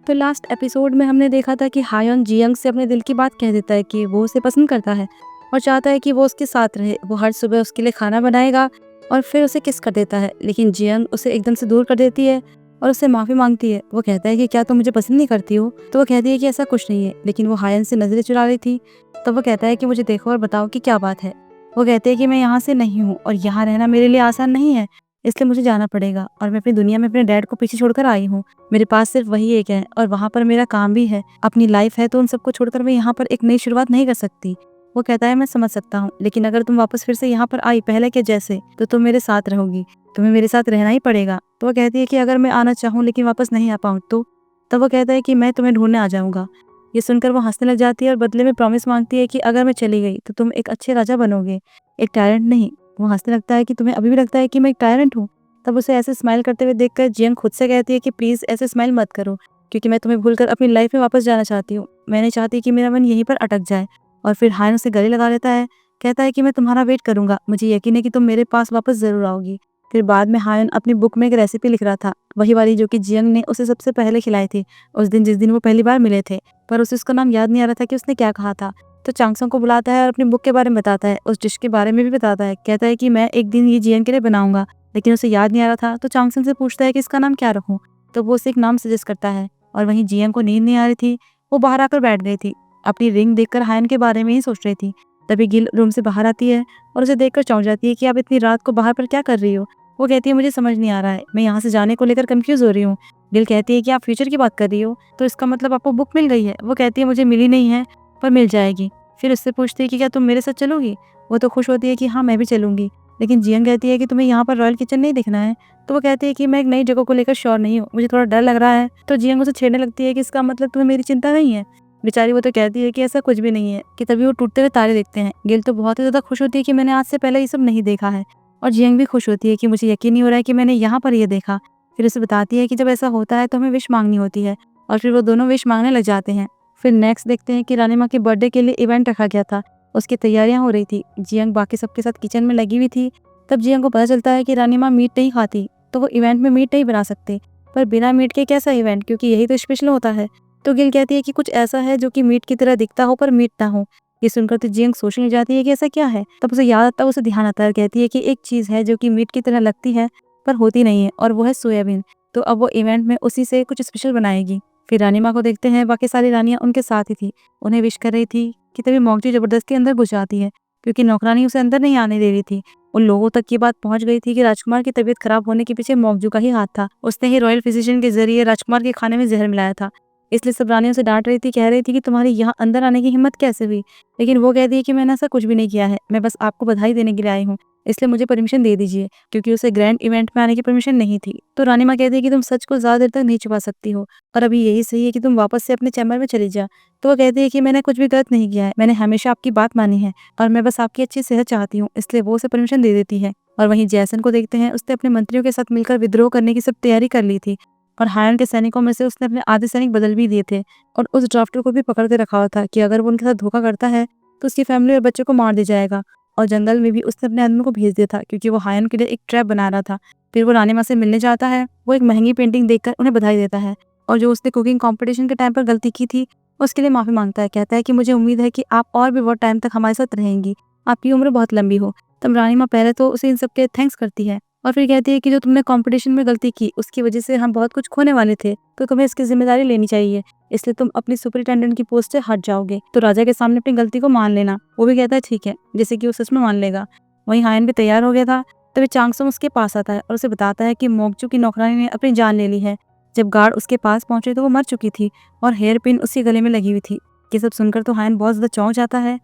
तो last episode में हमने देखा था कि हायोन जियंग से अपने दिल की बात कह देता है कि वो उसे पसंद करता है और चाहता है कि वो उसके साथ रहे। वो हर सुबह उसके लिए खाना बनाएगा और फिर उसे किस कर देता है, लेकिन जियंग उसे एकदम से दूर कर देती है और उससे माफ़ी मांगती है। वो कहता है कि क्या तुम मुझे पसंद नहीं करती हो? तो वो कहती है कि ऐसा कुछ नहीं है, लेकिन वो हायन से नज़रें चुरा रही थी। तो वो कहता है कि मुझे देखो और बताओ कि क्या बात है। वो कहते हैं कि मैं यहाँ से नहीं हूँ और यहाँ रहना मेरे लिए आसान नहीं है, इसलिए मुझे जाना पड़ेगा और मैं अपनी दुनिया में अपने डैड को पीछे छोड़कर आई हूँ। मेरे पास सिर्फ वही एक है और वहाँ पर मेरा काम भी है, अपनी लाइफ है, तो उन सबको छोड़कर मैं यहाँ पर एक नई शुरुआत नहीं कर सकती। वो कहता है मैं समझ सकता हूँ, लेकिन अगर तुम वापस फिर से यहाँ पर आई पहले के जैसे, तो तुम मेरे साथ रहोगी, तुम्हें मेरे साथ रहना ही पड़ेगा। तो वो कहती है कि अगर मैं आना चाहूँ लेकिन वापस नहीं आ पाऊँ तो? तब वो कहता है कि मैं तुम्हें ढूंढने आ जाऊँगा। ये सुनकर वो हंसने लग जाती है और बदले में प्रॉमिस मांगती है कि अगर मैं चली गई तो तुम एक अच्छे राजा बनोगे, एक टायरेंट नहीं। वो हंसने लगता है कि तुम्हें अभी भी लगता है कि मैं एक टायरेंट हूँ? तब उसे ऐसे स्माइल करते हुए देखकर जियंग खुद से कहती है कि प्लीज़ ऐसे स्माइल मत करो, क्योंकि मैं तुम्हें भूलकर अपनी लाइफ में वापस जाना चाहती हूँ। मैं नहीं चाहती कि मेरा मन यहीं पर अटक जाए। और फिर हायन उसे गले लगा लेता है, कहता है कि मैं तुम्हारा वेट करूंगा, मुझे यकीन है कि तुम मेरे पास वापस ज़रूर आओगी। फिर बाद में हायन अपनी बुक में एक रेसिपी लिख रहा था, वही वाली जो कि जियंग ने उसे सबसे पहले खिलाई थी उस दिन जिस दिन वो पहली बार मिले थे। पर उसे उसका नाम याद नहीं आ रहा था कि उसने क्या कहा था। तो चांगसंग को बुलाता है और अपनी बुक के बारे में बताता है, उस डिश के बारे में भी बताता है। कहता है कि मैं एक दिन ये जियंग के लिए बनाऊंगा, लेकिन उसे याद नहीं आ रहा था। तो चांगसंग से पूछता है कि इसका नाम क्या रखूं। तो वो उसे एक नाम सजेस्ट करता है। और वहीं जियंग को नींद नहीं आ रही थी, वो बाहर आकर बैठ गई थी, अपनी रिंग देखकर हायन के बारे में ही सोच रही थी। तभी गिल रूम से बाहर आती है और उसे देखकर चौंक जाती है कि आप इतनी रात को बाहर पर क्या कर रही हो? वो कहती है मुझे समझ नहीं आ रहा है, मैं यहाँ से जाने को लेकर कंफ्यूज हो रही हूँ। गिल कहती है कि आप फ्यूचर की बात कर रही हो, तो इसका मतलब आपको बुक मिल गई है? वो कहती है मुझे मिली नहीं है, पर मिल जाएगी। फिर उससे पूछती है कि क्या तुम मेरे साथ चलोगी? वो तो खुश होती है कि हाँ मैं भी चलूंगी। लेकिन जियंग कहती है कि तुम्हें यहाँ पर रॉयल किचन नहीं देखना है? तो वो कहती है कि मैं एक नई जगह को लेकर श्योर नहीं हूँ, मुझे थोड़ा डर लग रहा है। तो जियंग उसे छेड़ने लगती है कि इसका मतलब तुम्हें मेरी चिंता नहीं है। बेचारी वो तो कहती है कि ऐसा कुछ भी नहीं है। कि तभी वो टूटते हुए तारे देखते हैं। गिल तो बहुत ही ज़्यादा खुश होती है कि मैंने आज से पहले ये सब नहीं देखा है। और जियंग भी खुश होती है कि मुझे यकीन नहीं हो रहा है कि मैंने यहाँ पर ये देखा। फिर उसे बताती है कि जब ऐसा होता है तो हमें विश मांगनी होती है। और फिर वो दोनों विश मांगने लग जाते हैं। फिर नेक्स्ट देखते हैं कि रानी माँ के बर्थडे के लिए इवेंट रखा गया था, उसकी तैयारियां हो रही थी। जियंग बाकी सबके साथ किचन में लगी हुई थी। तब जियंग को पता चलता है कि रानी माँ मीट नहीं खाती, तो वो इवेंट में मीट नहीं बना सकते। पर बिना मीट के कैसा इवेंट, क्योंकि यही तो स्पेशल होता है। तो गिल कहती है कि कुछ ऐसा है जो कि मीट की तरह दिखता हो पर मीट ना हो। ये सुनकर तो जियंग सोचने लग जाती है कि ऐसा क्या है। तब उसे याद आता है, उसे ध्यान आता है, कहती है कि एक चीज़ है जो कि मीट की तरह लगती है पर होती नहीं है, और वो है सोयाबीन। तो अब वो इवेंट में उसी से कुछ स्पेशल बनाएगी। फिर रानी माँ को देखते हैं, बाकी सारी रानियाँ उनके साथ ही थी, उन्हें विश कर रही थी। कि तभी मोंगटी जबरदस्ती अंदर घुस जाती है, क्योंकि नौकरानी उसे अंदर नहीं आने दे रही थी। उन लोगों तक ये बात पहुंच गई थी कि राजकुमार की तबीयत खराब होने के पीछे मोंगजू का ही हाथ था। उसने ही रॉयल फिजिशियन के जरिए राजकुमार के खाने में जहर मिलाया था। इसलिए सब रानियों से डांट रही थी, कह रही थी कि तुम्हारी यहाँ अंदर आने की हिम्मत कैसे हुई। लेकिन वो कहती है कि मैंने ऐसा कुछ भी नहीं किया है, मैं बस आपको बधाई देने के लिए आई हूँ, इसलिए मुझे परमिशन दे दीजिए, क्योंकि उसे ग्रैंड इवेंट में आने की परमिशन नहीं थी। तो रानी माँ कहती है कि तुम सच को ज्यादा देर तक नहीं छुपा सकती हो, और अभी यही सही है कि तुम वापस से अपने चैम्बर में चली जा। तो वो कहती है कि मैंने कुछ भी गलत नहीं किया है, मैंने हमेशा आपकी बात मानी है और मैं बस आपकी अच्छी सेहत चाहती हूँ, इसलिए वो उसे परमिशन दे देती है। और वहीं जैसन को देखते हैं, उसने अपने मंत्रियों के साथ मिलकर विद्रोह करने की सब तैयारी कर ली थी। और हायन के सैनिकों में से उसने अपने आधे सैनिक बदल भी दिए थे, और उस ड्राफ्टर को भी पकड़ के रखा हुआ था कि अगर वो उनके साथ धोखा करता है तो उसकी फैमिली और बच्चों को मार दिया जाएगा। और जंगल में भी उसने अपने आदमी को भेज दिया था, क्योंकि वो हायन के लिए एक ट्रैप बना रहा था। फिर वो रानी माँ से मिलने जाता है, वो एक महंगी पेंटिंग देखकर उन्हें बधाई देता है, और जो उसने कुकिंग कंपटीशन के टाइम पर गलती की थी उसके लिए माफ़ी मांगता है। कहता है कि मुझे उम्मीद है कि आप और भी बहुत टाइम तक हमारे साथ रहेंगी, आपकी उम्र बहुत लंबी हो। तब रानी माँ पहले तो उसे इन सब के थैंक्स करती है, और फिर कहती है कि जो तुमने कंपटीशन में गलती की उसकी वजह से हम बहुत कुछ खोने वाले थे, तो तुम्हें इसकी जिम्मेदारी लेनी चाहिए, इसलिए तुम अपनी सुपरिटेंडेंट की पोस्ट से हट जाओगे, तो राजा के सामने अपनी गलती को मान लेना। वो भी कहता है ठीक है, जैसे कि वो सच में मान लेगा। वहीं हायन भी तैयार हो गया था। तभी चांगसम उसके पास आता है और उसे बताता है कि मोगजू की नौकरानी ने अपनी जान ले ली है। जब गार्ड उसके पास पहुंचे तो वो मर चुकी थी और हेयर पिन उसके गले में लगी हुई थी। ये सब सुनकर तो हायन बहुत ज्यादा चौंक जाता है।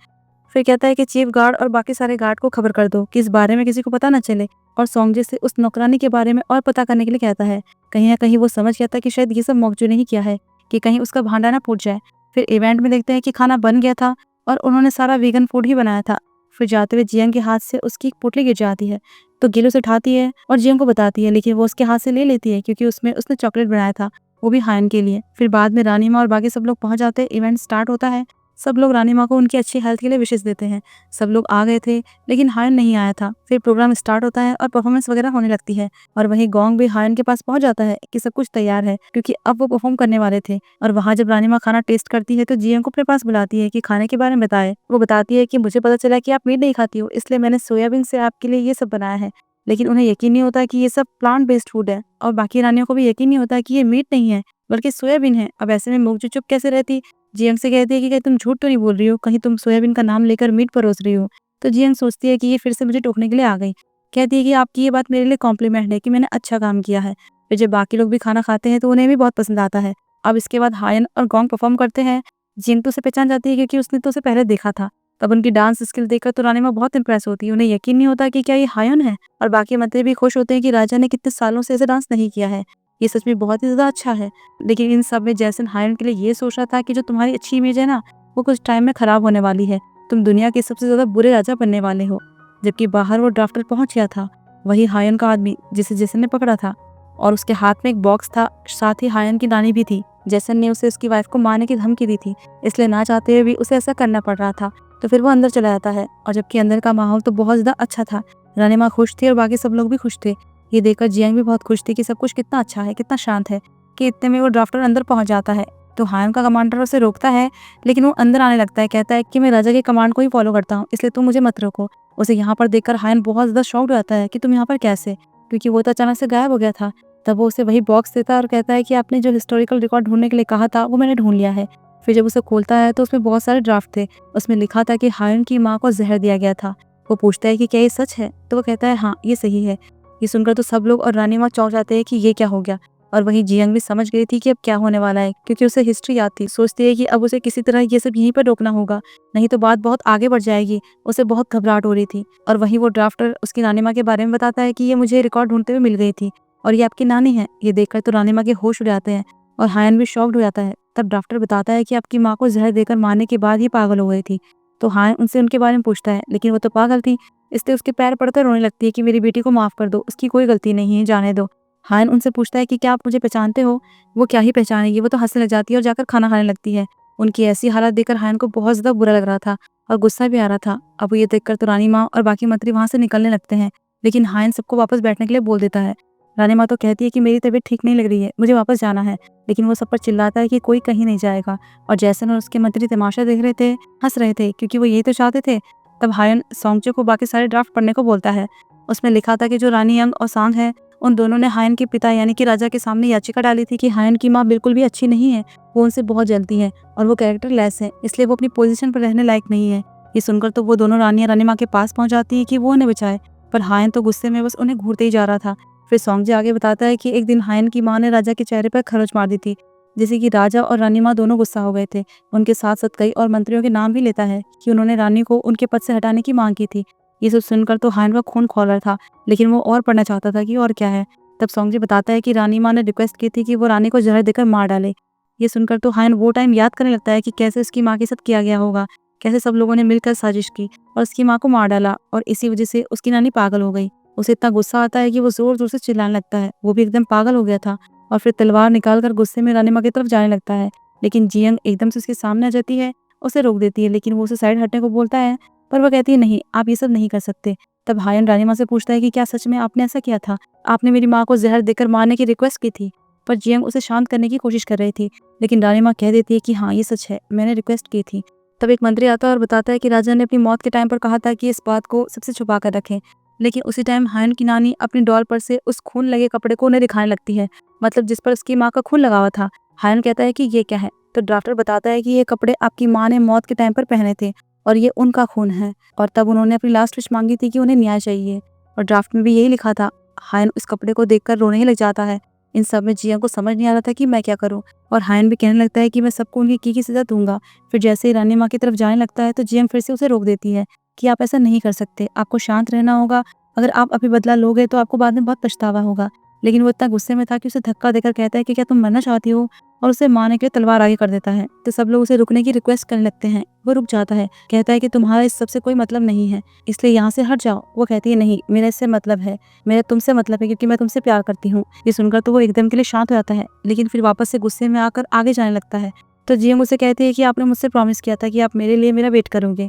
फिर कहता है कि चीफ गार्ड और बाकी सारे गार्ड को खबर कर दो कि इस बारे में किसी को पता न चले, और सोंगजे से उस नौकरानी के बारे में और पता करने के लिए कहता है। कहीं ना कहीं वो समझ गया था कि शायद ये सब मोगजू ने ही किया है, कि कहीं उसका भांडा ना फूट जाए। फिर इवेंट में देखते हैं कि खाना बन गया था और उन्होंने सारा वीगन फूड ही बनाया था। फिर जाते हुए जियंग के हाथ से उसकी एक पोटली गिर जाती है, तो गिल उसे उठाती है और जियंग को बताती है, लेकिन वो उसके हाथ से ले लेती है क्योंकि उसमें उसने चॉकलेट बनाया था, वो भी हायन के लिए। फिर बाद में रानी माँ और बाकी सब लोग पहुंच जाते हैं, इवेंट स्टार्ट होता है। सब लोग रानी माँ को उनकी अच्छी हेल्थ के लिए विशेष देते हैं। सब लोग आ गए थे, लेकिन हायन नहीं आया था। फिर प्रोग्राम स्टार्ट होता है और परफॉर्मेंस वगैरह होने लगती है और वहीं गोंग भी हायन के पास पहुंच जाता है कि सब कुछ तैयार है, क्योंकि अब वो परफॉर्म करने वाले थे। और वहाँ जब रानी माँ खाना टेस्ट करती है तो जियंग को अपने पास बुलाती है कि खाने के बारे में बताए। वो बताती है कि मुझे पता चला कि आप मीट नहीं खाती हो, इसलिए मैंने सोयाबीन से आपके लिए ये सब बनाया है। लेकिन उन्हें यकीन नहीं होता कि ये सब प्लांट बेस्ड फूड है और बाकी रानियों को भी यकीन नहीं होता कि ये मीट नहीं है बल्कि सोयाबीन है। अब ऐसे में मोंगजू चुप कैसे रहती। जियंग से कहती है कि कहीं तुम झूठ तो नहीं बोल रही हो, कहीं तुम सोयाबीन का नाम लेकर मीट परोस रही हो। तो जियंग सोचती है कि ये फिर से मुझे टोकने के लिए आ गई। कहती है कि आपकी ये बात मेरे लिए कॉम्प्लीमेंट है कि मैंने अच्छा काम किया है। फिर जब बाकी लोग भी खाना खाते हैं तो उन्हें भी बहुत पसंद आता है। अब इसके बाद हायन और गोंग परफॉर्म करते हैं। जियंग तो उसे पहचान जाती है क्योंकि उसने तो उसे पहले देखा था। तब उनकी डांस स्किल देखकर तो रानी माँ बहुत इंप्रेस होती है। उन्हें यकीन नहीं होता कि क्या ये हायन है। और बाकी मंत्री भी खुश होते हैं कि राजा ने कितने सालों से ऐसे डांस नहीं किया है, ये सच में बहुत ही ज्यादा अच्छा है। लेकिन इन सब में जैसन हायन के लिए ये सोच रहा था कि जो तुम्हारी अच्छी इमेज है ना, वो कुछ टाइम में खराब होने वाली है। तुम दुनिया के सबसे ज्यादा बुरे राजा बनने वाले हो। जबकि बाहर वो ड्राफ्टर पहुंच गया था, वही हायन का आदमी जिसे जेसन ने पकड़ा था, और उसके हाथ में एक बॉक्स था। साथ ही हायन की नानी भी थी। जेसन ने उसे उसकी वाइफ को मारने की धमकी दी थी, इसलिए ना चाहते हुए भी उसे ऐसा करना पड़ रहा था। तो फिर वो अंदर चला जाता है और जबकि अंदर का माहौल तो बहुत ज्यादा अच्छा था। रानी माँ खुश थी और बाकी सब लोग भी खुश थे। ये देखकर जियांग भी बहुत खुश थी कि सब कुछ कितना अच्छा है, कितना शांत है। कि इतने में वो ड्राफ्टर अंदर पहुंच जाता है तो हायन का कमांडर उसे रोकता है, लेकिन वो अंदर आने लगता है। कहता है कि मैं राजा के कमांड को ही फॉलो करता हूँ, इसलिए तुम मुझे मत रोको। उसे यहाँ पर देखकर हायन बहुत ज्यादा शॉक्ड हो जाता है कि तुम यहाँ पर कैसे, क्योंकि वो तो अचानक से गायब हो गया था। तब वो उसे वही बॉक्स देता है और कहता है कि आपने जो हिस्टोरिकल रिकॉर्ड ढूंढने के लिए कहा था वो मैंने ढूंढ लिया है। फिर जब उसे खोलता है तो उसमें बहुत सारे ड्राफ्ट थे। उसमें लिखा था कि हायन की माँ को जहर दिया गया था। वो पूछता है कि क्या ये सच है, तो वो कहता है हाँ ये सही है। ये सुनकर तो सब लोग और रानी माँ चौंक जाते हैं कि ये क्या हो गया। और वहीं जियांग भी समझ गई थी कि अब क्या होने वाला है, क्योंकि उसे हिस्ट्री याद थी। सोचती है कि अब उसे किसी तरह ये सब यहीं पर रोकना होगा, नहीं तो बात बहुत आगे बढ़ जाएगी। उसे बहुत घबराहट हो रही थी। और वहीं वो ड्राफ्टर उसकी नानी माँ के बारे में बताता है कि ये मुझे रिकॉर्ड ढूंढते हुए मिल गई थी और ये आपकी नानी है। ये देखकर तो रानी माँ के होश उड़ जाते हैं और हायन भी शॉक्ड हो जाता है। तब डॉक्टर बताता है कि आपकी माँ को जहर देकर मारने के बाद ही पागल हो गई थी। तो हायन उनसे उनके बारे में पूछता है, लेकिन वो तो पागल थी। इसलिए उसके पैर पड़कर रोने लगती है कि मेरी बेटी को माफ कर दो, उसकी कोई गलती नहीं है, जाने दो। हायन उनसे पूछता है कि क्या आप मुझे पहचानते हो। वो क्या ही पहचानेगी, वो तो हंसने लग जाती है और जाकर खाना खाने लगती है। उनकी ऐसी हालत देखकर हायन को बहुत ज्यादा बुरा लग रहा था और गुस्सा भी आ रहा था। अब ये देखकर तो रानी माँ और बाकी मंत्री वहां से निकलने लगते हैं, लेकिन हायन सबको वापस बैठने के लिए बोल देता है। रानी माँ तो कहती है कि मेरी तबीयत ठीक नहीं लग रही है, मुझे वापस जाना है। लेकिन वो सब पर चिल्लाता है कि कोई कहीं नहीं जाएगा। और जैसन और उसके मंत्री तमाशा देख रहे थे, हंस रहे थे, क्योंकि वो यही तो चाहते थे। तब हायन सोंगचे को बाकी सारे ड्राफ्ट पढ़ने को बोलता है। उसमें लिखा था कि जो रानी यंग और सांग है, उन दोनों ने हायन के पिता यानी कि राजा के सामने याचिका डाली थी कि हायन की माँ बिल्कुल भी अच्छी नहीं है, वो उनसे बहुत जलती है और वो कैरेक्टर लेस है, इसलिए वो अपनी पोजीशन पर रहने लायक नहीं है। ये सुनकर तो वो दोनों रानियां रानी माँ के पास पहुंच जाती है कि वो उन्हें बचाए, पर हायन तो गुस्से में बस उन्हें घूरते ही जा रहा था। फिर सोंगजे आगे बताता है कि एक दिन हायन की माँ ने राजा के चेहरे पर खरोच मार दी थी, जैसे कि राजा और रानी माँ दोनों गुस्सा हो गए थे। उनके साथ साथ कई और मंत्रियों के नाम भी लेता है कि उन्होंने रानी को उनके पद से हटाने की मांग की थी। ये सब सुनकर तो हायन का खून खौल रहा था, लेकिन वो और पढ़ना चाहता था कि और क्या है। तब सोंगजे बताता है कि रानी माँ ने रिक्वेस्ट की थी कि वो रानी को जहर देकर मार डाले। ये सुनकर तो हायन वो टाइम याद करने लगता है कि कैसे उसकी माँ के साथ किया गया होगा, कैसे सब लोगों ने मिलकर साजिश की और उसकी माँ को मार डाला और इसी वजह से उसकी नानी पागल हो गई। उसे इतना गुस्सा आता है कि वो जोर जोर से चिल्लाने लगता है। वो भी एकदम पागल हो गया था और फिर तलवार निकालकर गुस्से में रानी माँ की तरफ जाने लगता है। लेकिन जियंग एकदम से उसके सामने आ जाती है, उसे रोक देती है, लेकिन वो उसे साइड हटने को बोलता है, पर वो कहती है नहीं, आप ये सब नहीं कर सकते। तब हायन रानी माँ से पूछता है कि क्या सच में आपने ऐसा किया था, आपने मेरी माँ को जहर देकर मारने की रिक्वेस्ट की थी। पर जियंग उसे शांत करने की कोशिश कर रही थी, लेकिन रानी माँ कह देती है कि हाँ ये सच है, मैंने रिक्वेस्ट की थी। तब एक मंत्री आता है और बताता है कि राजा ने अपनी मौत के टाइम पर कहा था कि इस बात को सबसे छुपा कर रखें। लेकिन उसी टाइम हायन की नानी अपनी डॉल पर से उस खून लगे कपड़े को उन्हें दिखाने लगती है, मतलब जिस पर उसकी माँ का खून लगा हुआ था। हायन कहता है कि ये क्या है, तो ड्राफ्टर बताता है कि ये कपड़े आपकी माँ ने मौत के टाइम पर पहने थे और ये उनका खून है, और तब उन्होंने अपनी लास्ट विश मांगी थी कि उन्हें न्याय चाहिए, और ड्राफ्ट में भी यही लिखा था। हायन उस कपड़े को देखकर रोने ही लग जाता है। इन सब में जिया को समझ नहीं आ रहा था कि मैं क्या करूं, और हायन भी कहने लगता है कि मैं सबको उनकी की सजा दूंगा। फिर जैसे ही रानी माँ की तरफ जाने लगता है तो जियंग फिर से उसे रोक देती है कि आप ऐसा नहीं कर सकते, आपको शांत रहना होगा। अगर आप अभी बदला लोगे तो आपको बाद में बहुत पछतावा होगा। लेकिन वो इतना गुस्से में था कि उसे धक्का देकर कहता है कि क्या तुम मरना चाहती हो, और उसे मारने के लिए तलवार आगे कर देता है। तो सब लोग उसे रुकने की रिक्वेस्ट करने लगते हैं। वो रुक जाता है, कहता है कि तुम्हारा इस सबसे कोई मतलब नहीं है, इसलिए यहाँ से हट जाओ। वो कहती है नहीं, मेरा इससे मतलब है, मेरा तुमसे मतलब है, क्योंकि मैं तुमसे प्यार करती हूँ। ये सुनकर तो वो एकदम के लिए शांत हो जाता है, लेकिन फिर वापस से गुस्से में आकर आगे जाने लगता है। तो जियंग उसे कहती है कि आपने मुझसे प्रॉमिस किया था कि आप मेरे लिए मेरा वेट करोगे,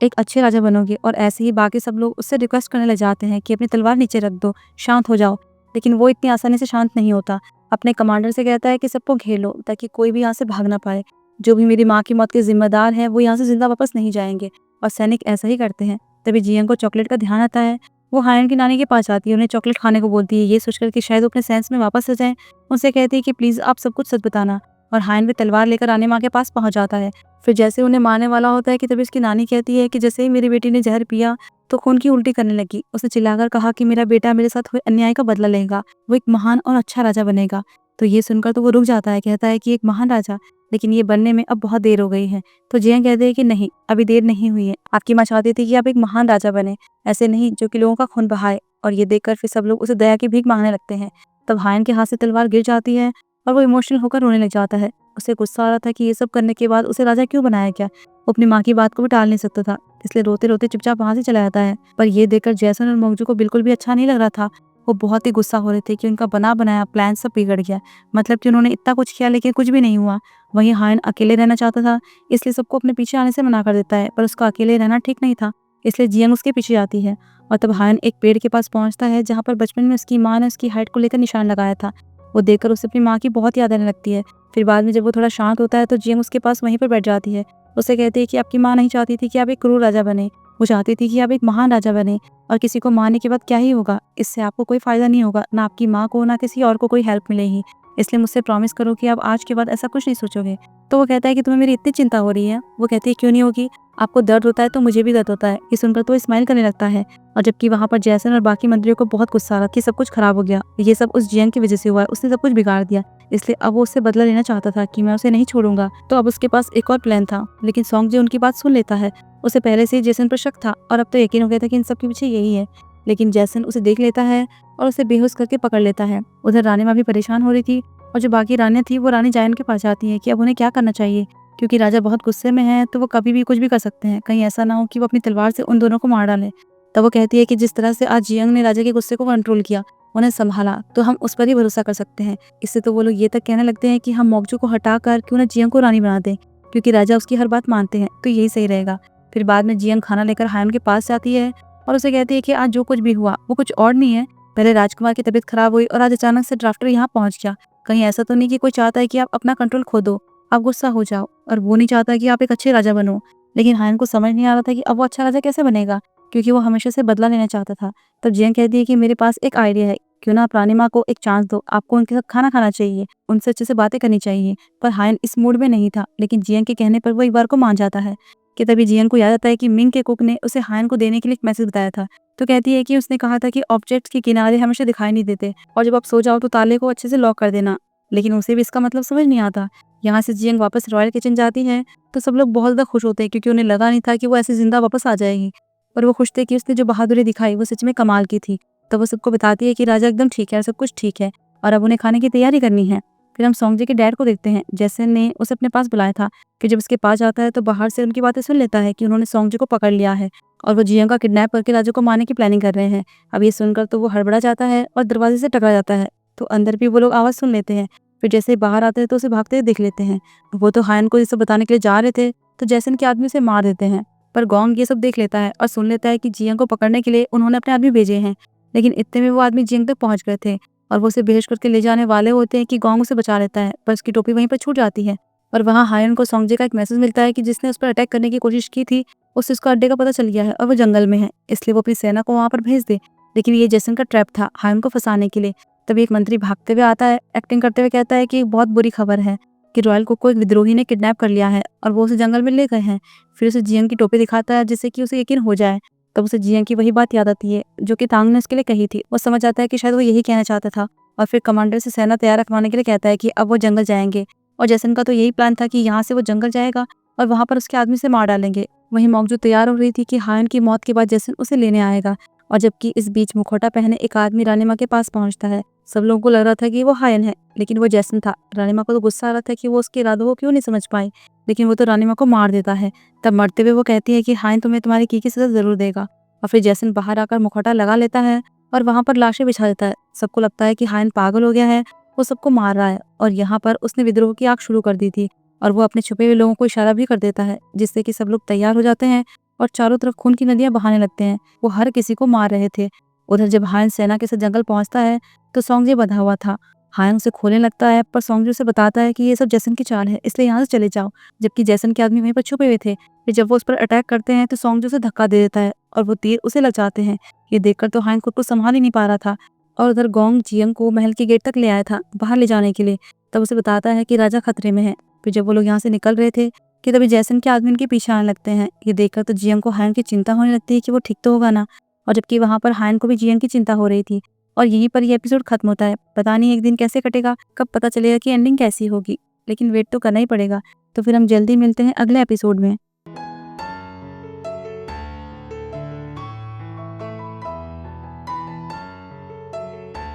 एक अच्छे राजा बनोगे। और ऐसे ही बाकी सब लोग उससे रिक्वेस्ट करने लग जाते हैं कि अपनी तलवार नीचे रख दो, शांत हो जाओ। लेकिन वो इतनी आसानी से शांत नहीं होता। अपने कमांडर से कहता है कि सबको घेर लो ताकि कोई भी यहाँ से भाग ना पाए। जो भी मेरी माँ की मौत के जिम्मेदार हैं वो यहाँ से जिंदा वापस नहीं जाएंगे। और सैनिक ऐसा ही करते हैं। तभी जियंग को चॉकलेट का ध्यान आता है। वो हायन की नानी के पास जाती है, उन्हें चॉकलेट खाने को बोलती है, ये सोचकर कि शायद वो अपने सेंस में वापस आ जाए। उनसे कहती है कि प्लीज आप सब कुछ सच बताना। और हायन भी तलवार लेकर रानी माँ के पास पहुंच जाता है। फिर जैसे उन्हें मारने वाला होता है कि तभी उसकी नानी कहती है कि जैसे ही मेरी बेटी ने जहर पिया तो खून की उल्टी करने लगी। उसने चिल्लाकर कहा कि मेरा बेटा मेरे साथ हुए अन्याय का बदला लेगा, वो एक महान और अच्छा राजा बनेगा। तो ये सुनकर तो वो रुक जाता है, कहता है कि एक महान राजा, लेकिन ये बनने में अब बहुत देर हो गई है। तो जियंग कहते हैं कि नहीं, अभी देर नहीं हुई है। आपकी माँ चाहती थी कि आप एक महान राजा बने, ऐसे नहीं जो कि लोगों का खून बहाए। और ये देखकर फिर सब लोग उसे दया की भीख मांगने लगते हैं। तब हायन के हाथ से तलवार गिर जाती है और वो इमोशनल होकर रोने लग जाता है। उसे गुस्सा आ रहा था कि ये सब करने के बाद उसे राजा क्यों बनाया गया। वो अपनी माँ की बात को भी टाल नहीं सकता था, इसलिए रोते रोते चुपचाप वहां से चला जाता है। पर ये देखकर जैसन और मोंगजू को बिल्कुल भी अच्छा नहीं लग रहा था। वो बहुत ही गुस्सा हो रहे थे कि उनका बना बनाया प्लान सब बिगड़ गया। मतलब कि उन्होंने इतना कुछ किया लेकिन कुछ भी नहीं हुआ। वहीं हायन अकेले रहना चाहता था, इसलिए सबको अपने पीछे आने से मना कर देता है। पर उसका अकेले रहना ठीक नहीं था, इसलिए जियंग उसके पीछे आती है। और तब हायन एक पेड़ के पास पहुंचता है जहाँ पर बचपन में उसकी माँ ने उसकी हाइट को लेकर निशान लगाया था। वो देखकर उसे अपनी माँ की बहुत याद आने लगती है। फिर बाद में जब वो थोड़ा शांत होता है तो जियंग उसके पास वहीं पर बैठ जाती है। उसे कहती है कि आपकी माँ नहीं चाहती थी कि आप एक क्रूर राजा बने, वो चाहती थी कि आप एक महान राजा बने। और किसी को मारने के बाद क्या ही होगा, इससे आपको कोई फायदा नहीं होगा, ना आपकी माँ को ना किसी और को कोई हेल्प मिलेगी। इसलिए मुझसे प्रॉमिस करो कि आप आज के बाद ऐसा कुछ नहीं सोचोगे। तो वो कहता है कि तुम्हें मेरी इतनी चिंता हो रही है। वो कहती है क्यों नहीं होगी, आपको दर्द होता है तो मुझे भी दर्द होता है। ये सुनकर तो स्माइल करने लगता है। और जबकि वहाँ पर जैसन और बाकी मंत्रियों को बहुत गुस्सा आ रहा कि सब कुछ खराब हो गया, ये सब उस जियंग की वजह से हुआ है, उसने सब कुछ बिगाड़ दिया। इसलिए अब वो उससे बदला लेना चाहता था कि मैं उसे नहीं छोड़ूंगा। तो अब उसके पास एक और प्लान था, लेकिन सॉन्ग उनकी बात सुन लेता है। उसे पहले से ही जैसन पर शक था और अब तो यकीन हो गया था कि इन सब के पीछे यही है। लेकिन जैसन उसे देख लेता है और उसे बेहोश करके पकड़ लेता है। उधर रानी माँ भी परेशान हो रही थी और जो बाकी रानियां थी वो रानी जायन के पास जाती है कि अब उन्हें क्या करना चाहिए, क्योंकि राजा बहुत गुस्से में है तो वो कभी भी कुछ भी कर सकते हैं। कहीं ऐसा ना हो कि वो अपनी तलवार से उन दोनों को मार डाले। तब वो कहती है कि जिस तरह से आज जियंग ने राजा के गुस्से को कंट्रोल किया, उन्हें संभाला, तो हम उस पर ही भरोसा कर सकते हैं। इससे तो वो लोग ये तक कहने लगते हैं कि हम मोगजू को हटाकर क्यों ना जियंग को रानी बना दें, क्योंकि राजा उसकी हर बात मानते हैं, तो यही सही रहेगा। फिर बाद में जियंग खाना लेकर हायन के पास जाती है और उसे कहती है कि आज जो कुछ भी हुआ वो कुछ और नहीं है। पहले राजकुमार की तबीयत खराब हुई और आज अचानक से ड्राफ्टर यहाँ पहुंच गया। कहीं ऐसा तो नहीं कि कोई चाहता है कि आप अपना कंट्रोल खो दो, आप गुस्सा हो जाओ, और वो नहीं चाहता कि आप एक अच्छे राजा बनो। लेकिन हायन को समझ नहीं आ रहा था कि अब वो अच्छा राजा कैसे बनेगा, क्योंकि वो हमेशा से बदला लेना चाहता था। तब जियंग कहती है कि मेरे पास एक आइडिया है, क्यों ना आप रानी माँ को एक चांस दो, आपको उनके साथ खाना खाना चाहिए, उनसे अच्छे से बातें करनी चाहिए। पर हायन इस मूड में नहीं था, लेकिन जियंग के कहने पर वो एक बार को मान जाता है। कि तभी जियंग को याद आता है कि मिंग के कुक ने उसे हायन को देने के लिए एक मैसेज बताया था। तो कहती है कि उसने कहा था कि ऑब्जेक्ट्स के किनारे हमेशा दिखाई नहीं देते, और जब आप सो जाओ तो ताले को अच्छे से लॉक कर देना। लेकिन उसे भी इसका मतलब समझ नहीं आता। यहाँ से जियंग वापस रॉयल किचन जाती है तो सब लोग बहुत ज़्यादा खुश होते हैं, क्योंकि उन्हें लगा नहीं था कि वो ऐसे जिंदा वापस आ जाएगी। पर वो खुश थे कि उसने जो बहादुरी दिखाई वो सच में कमाल की थी। तो वो सबको बताती है कि राजा एकदम ठीक है, सब कुछ ठीक है, और अब उन्हें खाने की तैयारी करनी है। फिर हम सॉन्गजे के डैड को देखते हैं, जैसन ने उसे अपने पास बुलाया था। फिर जब उसके पास जाता है तो बाहर से उनकी बातें सुन लेता है कि उन्होंने सॉन्गजे को पकड़ लिया है और वो जियंग का किडनैप करके राजा को मारने की प्लानिंग कर रहे हैं। अब ये सुनकर तो वो हड़बड़ा जाता है और दरवाजे से टकरा जाता है। तो अंदर भी वो लोग आवाज़ सुन लेते हैं। फिर जैसे ही बाहर आते हैं तो उसे भागते हुए देख लेते हैं। वो तो हायन को ये सब बताने के लिए जा रहे थे, तो जैसन के आदमी उसे मार देते हैं। पर गोंग ये सब देख लेता है और सुन लेता है कि जियंग को पकड़ने के लिए उन्होंने अपने आदमी भेजे हैं। लेकिन इतने में वो आदमी जियंग तक पहुंच गए थे और वो उसे बेहोश करके ले जाने वाले होते हैं कि गोंग उसे बचा लेता है, पर उसकी टोपी वहीं पर छूट जाती है। और वहाँ हायन को सॉन्गजे का एक मैसेज मिलता है कि जिसने उस पर अटैक करने की कोशिश की थी उससे उसका अड्डे का पता चल गया है और वो जंगल में है, इसलिए वो अपनी सेना को वहाँ पर भेज दे। लेकिन ये जैसन का ट्रैप था हायन को फंसाने के लिए। तभी एक मंत्री भागते हुए आता है, एक्टिंग करते हुए कहता है कि एक बहुत बुरी खबर है कि रॉयल कुक को एक विद्रोही ने किडनैप कर लिया है और वो उसे जंगल में ले गए हैं। फिर उसे जियंग की टोपी दिखाता है जिससे कि उसे यकीन हो जाए। तब उसे जियंग की वही बात याद आती है जो कि तांग ने उसके लिए कही थी। वो समझ आता है कि शायद वो यही कहना चाहता था, और फिर कमांडर से सेना तैयार रखवाने के लिए कहता है कि अब वो जंगल जाएंगे। और जैसन का तो यही प्लान था कि यहाँ से वो जंगल जाएगा और वहाँ पर उसके आदमी से मार डालेंगे। वहीं मोंगजू तैयार हो रही थी कि हायन की मौत के बाद जैसन उसे लेने आएगा। और जबकि इस बीच मुखौटा पहने एक आदमी रानी माँ के पास पहुंचता है। सब लोगों को लग रहा था कि वो हायन है, लेकिन वो जैसन था। रानी माँ को तो गुस्सा आ रहा था कि वो उसके इरादों को क्यों नहीं समझ पाई, लेकिन वो तो रानी माँ को मार देता है। तब मरते हुए वो कहती है कि हायन तुम्हें तुम्हारी की सजा जरूर देगा। और फिर जैसन बाहर आकर मुखौटा लगा लेता है और वहाँ पर लाशें बिछा देता है। सबको लगता है कि हायन पागल हो गया है, वो सबको मार रहा है, और यहाँ पर उसने विद्रोह की आग शुरू कर दी थी। और वो अपने छुपे हुए लोगों को इशारा भी कर देता है, जिससे कि सब लोग तैयार हो जाते हैं और चारों तरफ खून की नदियाँ बहाने लगते हैं। वो हर किसी को मार रहे थे। उधर जब हायन सेना के साथ जंगल पहुँचता है, तो सोंगजे बंधा हुआ था। हायन उसे खोलने लगता है, पर सोंगजे उसे बताता है कि ये सब जैसन की चाल है, इसलिए यहाँ से चले जाओ। जबकि जैसन के आदमी वहीं पर छुपे हुए थे। फिर जब वो उस पर अटैक करते हैं, तो सोंगजे उसे धक्का दे देता है और वो तीर उसे लग जाते हैं। ये देखकर तो हायन खुद को संभाल ही नहीं पा रहा था और उधर गोंग जियंग को महल के गेट तक ले आया था, बाहर ले जाने के लिए। तब उसे बताता है कि राजा खतरे में है। फिर जब वो लोग यहाँ से निकल रहे थे, कि तभी जैसन के आदमी उनके पीछे आने लगते हैं। ये देखकर तो जियंग को हायन की चिंता होने लगती है कि वो ठीक तो होगा ना, और जबकि वहाँ पर हायन को भी जियंग की चिंता हो रही थी। और यहीं पर ये एपिसोड खत्म होता है। पता नहीं एक दिन कैसे कटेगा, कब पता चलेगा कि एंडिंग कैसी होगी, लेकिन वेट तो करना ही पड़ेगा। तो फिर हम जल्दी मिलते हैं अगले एपिसोड में।